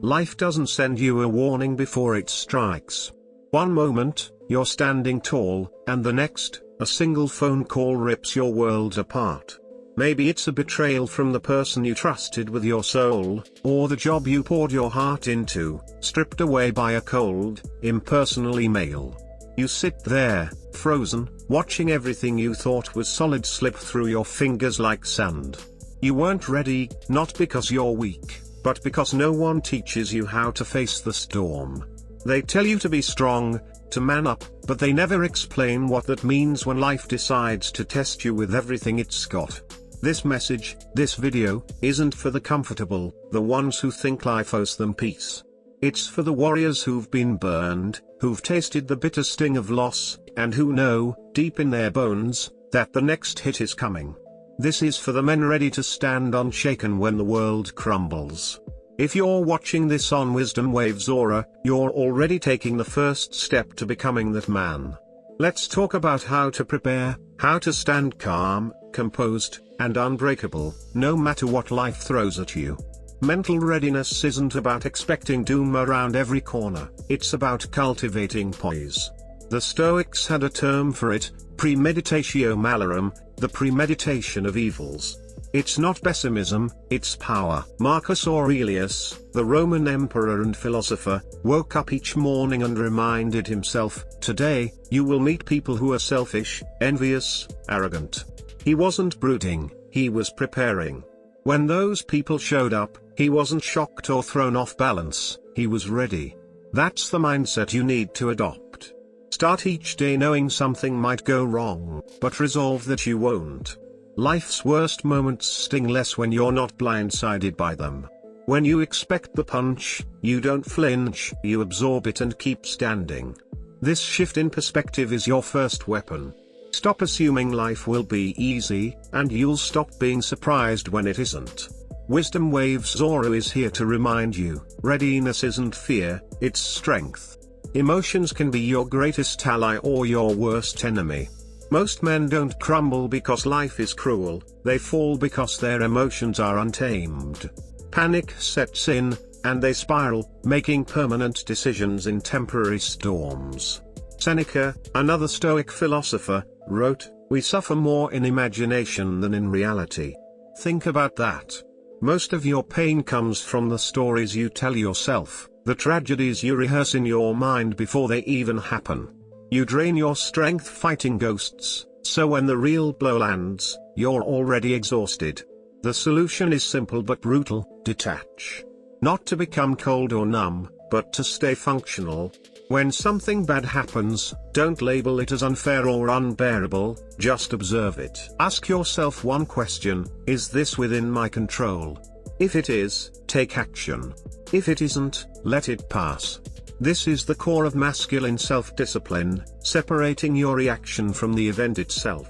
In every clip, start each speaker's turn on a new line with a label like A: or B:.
A: Life doesn't send you a warning before it strikes. One moment, you're standing tall, and the next, a single phone call rips your world apart. Maybe it's a betrayal from the person you trusted with your soul, or the job you poured your heart into, stripped away by a cold, impersonal email. You sit there, frozen, watching everything you thought was solid slip through your fingers like sand. You weren't ready, not because you're weak, but because no one teaches you how to face the storm. They tell you to be strong, to man up, but they never explain what that means when life decides to test you with everything it's got. This message, this video, isn't for the comfortable, the ones who think life owes them peace. It's for the warriors who've been burned, who've tasted the bitter sting of loss, and who know, deep in their bones, that the next hit is coming. This is for the men ready to stand unshaken when the world crumbles. If you're watching this on WisdomWavesAura, you're already taking the first step to becoming that man. Let's talk about how to prepare, how to stand calm, composed, and unbreakable, no matter what life throws at you. Mental readiness isn't about expecting doom around every corner, it's about cultivating poise. The Stoics had a term for it, premeditatio malorum, the premeditation of evils. It's not pessimism, it's power. Marcus Aurelius, the Roman emperor and philosopher, woke up each morning and reminded himself, today, you will meet people who are selfish, envious, arrogant. He wasn't brooding, he was preparing. When those people showed up, he wasn't shocked or thrown off balance, he was ready. That's the mindset you need to adopt. Start each day knowing something might go wrong, but resolve that you won't. Life's worst moments sting less when you're not blindsided by them. When you expect the punch, you don't flinch, you absorb it and keep standing. This shift in perspective is your first weapon. Stop assuming life will be easy, and you'll stop being surprised when it isn't. WisdomWavesAura is here to remind you, readiness isn't fear, it's strength. Emotions can be your greatest ally or your worst enemy. Most men don't crumble because life is cruel, they fall because their emotions are untamed. Panic sets in, and they spiral, making permanent decisions in temporary storms. Seneca, another Stoic philosopher, wrote, "We suffer more in imagination than in reality." Think about that. Most of your pain comes from the stories you tell yourself, the tragedies you rehearse in your mind before they even happen. You drain your strength fighting ghosts, so when the real blow lands, you're already exhausted. The solution is simple but brutal: detach. Not to become cold or numb, but to stay functional. When something bad happens, don't label it as unfair or unbearable, just observe it. Ask yourself one question: is this within my control? If it is, take action. If it isn't, let it pass. This is the core of masculine self-discipline, separating your reaction from the event itself.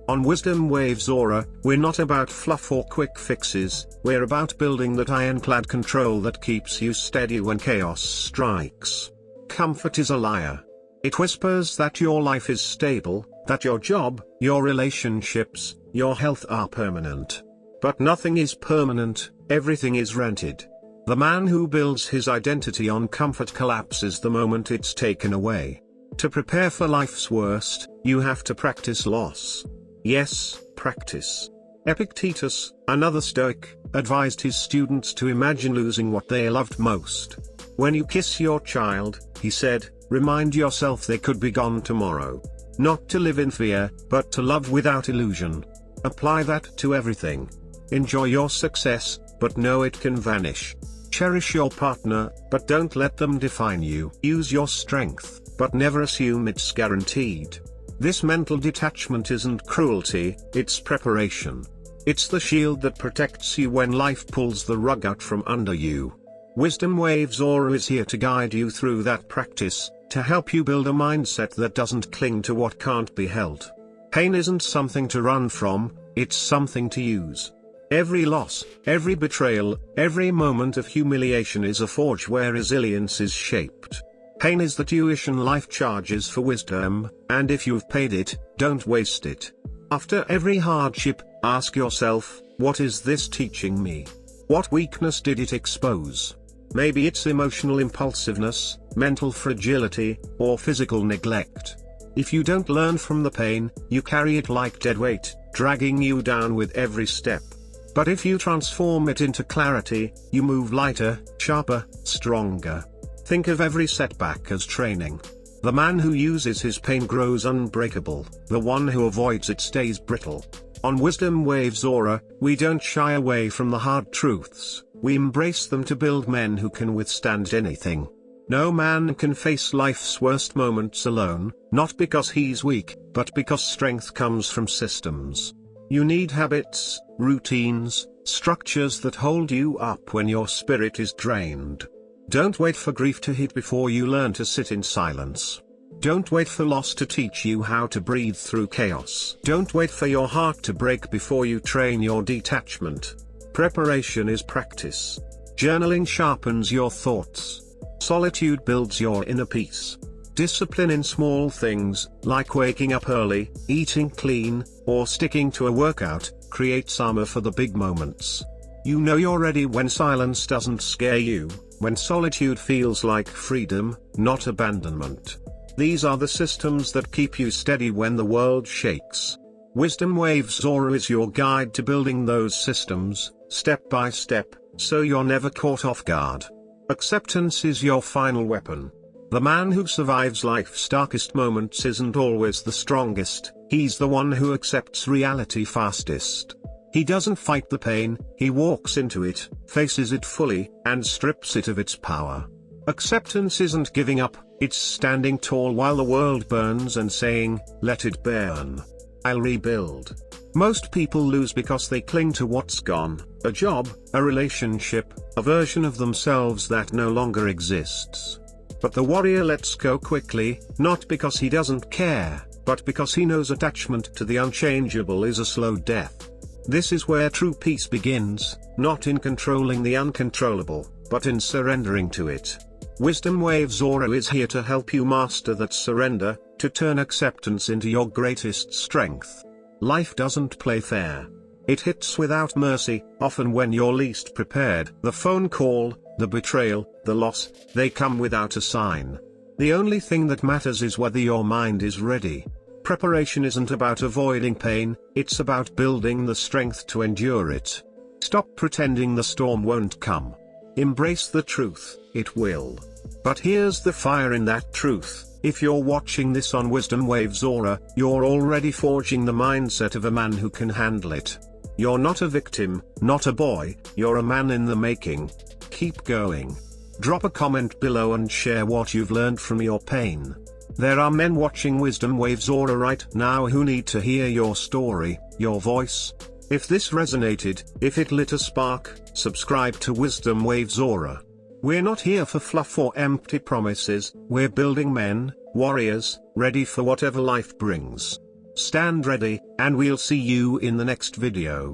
A: On WisdomWavesAura, we're not about fluff or quick fixes, we're about building that ironclad control that keeps you steady when chaos strikes. Comfort is a liar. It whispers that your life is stable, that your job, your relationships, your health are permanent. But nothing is permanent, everything is rented. The man who builds his identity on comfort collapses the moment it's taken away. To prepare for life's worst, you have to practice loss. Yes, practice. Epictetus, another Stoic, advised his students to imagine losing what they loved most. When you kiss your child, he said, remind yourself they could be gone tomorrow. Not to live in fear, but to love without illusion. Apply that to everything. Enjoy your success, but know it can vanish. Cherish your partner, but don't let them define you. Use your strength, but never assume it's guaranteed. This mental detachment isn't cruelty, it's preparation. It's the shield that protects you when life pulls the rug out from under you. WisdomWavesAura is here to guide you through that practice, to help you build a mindset that doesn't cling to what can't be held. Pain isn't something to run from, it's something to use. Every loss, every betrayal, every moment of humiliation is a forge where resilience is shaped. Pain is the tuition life charges for wisdom, and if you've paid it, don't waste it. After every hardship, ask yourself, what is this teaching me? What weakness did it expose? Maybe it's emotional impulsiveness, mental fragility, or physical neglect. If you don't learn from the pain, you carry it like dead weight, dragging you down with every step. But if you transform it into clarity, you move lighter, sharper, stronger. Think of every setback as training. The man who uses his pain grows unbreakable, the one who avoids it stays brittle. On Wisdom Waves Aura, we don't shy away from the hard truths, we embrace them to build men who can withstand anything. No man can face life's worst moments alone, not because he's weak, but because strength comes from systems. You need habits, routines, structures that hold you up when your spirit is drained. Don't wait for grief to hit before you learn to sit in silence. Don't wait for loss to teach you how to breathe through chaos. Don't wait for your heart to break before you train your detachment. Preparation is practice. Journaling sharpens your thoughts. Solitude builds your inner peace. Discipline in small things, like waking up early, eating clean, or sticking to a workout, creates armor for the big moments. You know you're ready when silence doesn't scare you, when solitude feels like freedom, not abandonment. These are the systems that keep you steady when the world shakes. Wisdom Waves Aura is your guide to building those systems, step by step, so you're never caught off guard. Acceptance is your final weapon. The man who survives life's darkest moments isn't always the strongest, he's the one who accepts reality fastest. He doesn't fight the pain, he walks into it, faces it fully, and strips it of its power. Acceptance isn't giving up, it's standing tall while the world burns and saying, "Let it burn. I'll rebuild." Most people lose because they cling to what's gone, a job, a relationship, a version of themselves that no longer exists. But the warrior lets go quickly, not because he doesn't care, but because he knows attachment to the unchangeable is a slow death. This is where true peace begins, not in controlling the uncontrollable, but in surrendering to it. Wisdom Waves Aura is here to help you master that surrender, to turn acceptance into your greatest strength. Life doesn't play fair. It hits without mercy, often when you're least prepared. The phone call, the betrayal, the loss, they come without a sign. The only thing that matters is whether your mind is ready. Preparation isn't about avoiding pain, it's about building the strength to endure it. Stop pretending the storm won't come. Embrace the truth, it will. But here's the fire in that truth. If you're watching this on Wisdom Waves Aura, you're already forging the mindset of a man who can handle it. You're not a victim, not a boy, you're a man in the making. Keep going. Drop a comment below and share what you've learned from your pain. There are men watching Wisdom Waves Aura right now who need to hear your story, your voice. If this resonated, if it lit a spark, subscribe to Wisdom Waves Aura. We're not here for fluff or empty promises, we're building men, warriors, ready for whatever life brings. Stand ready, and we'll see you in the next video.